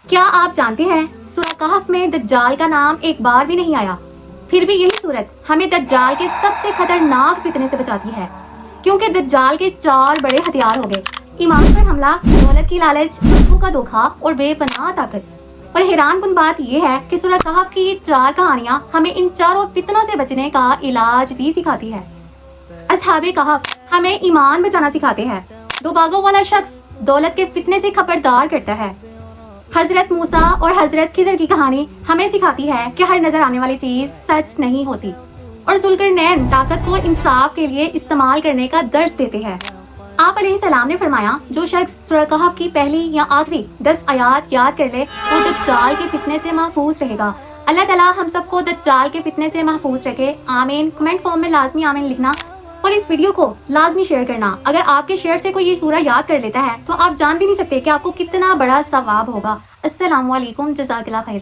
کیا آپ جانتے ہیں سورہ کہف میں دجال کا نام ایک بار بھی نہیں آیا، پھر بھی یہی صورت ہمیں دجال کے سب سے خطرناک فتنے سے بچاتی ہے، کیونکہ دجال کے 4 بڑے ہتھیار ہو گئے: ایمان پر حملہ، دولت کی لالچ، آنکھوں کا دھوکہ اور بے پناہ طاقت۔ اور حیران کن بات یہ ہے کہ سورہ کہف کی یہ 4 کہانیاں ہمیں ان چاروں فتنوں سے بچنے کا علاج بھی سکھاتی ہے۔ اصحاب کہف ہمیں ایمان بچانا سکھاتے ہیں، 2 باغوں والا شخص دولت کے فتنے سے خبردار کرتا ہے۔ حضرت موسیٰ اور حضرت خضر کی کہانی ہمیں سکھاتی ہے کہ ہر نظر آنے والی چیز سچ نہیں ہوتی، اور ذوالقرنین طاقت کو انصاف کے لیے استعمال کرنے کا درس دیتے ہیں۔ آپ علیہ السلام نے فرمایا، جو شخص سورہ کہف کی پہلی یا آخری 10 آیات یاد کر لے وہ دجال کے فتنے سے محفوظ رہے گا۔ اللہ تعالیٰ ہم سب کو دجال کے فتنے سے محفوظ رکھے، آمین۔ کمنٹ فارم میں لازمی آمین لکھنا اور اس ویڈیو کو لازمی شیئر کرنا۔ اگر آپ کے شیئر سے کوئی یہ سورہ یاد کر لیتا ہے تو آپ جان بھی نہیں سکتے کہ آپ کو کتنا بڑا ثواب ہوگا۔ السلام علیکم، جزاک اللہ خیر۔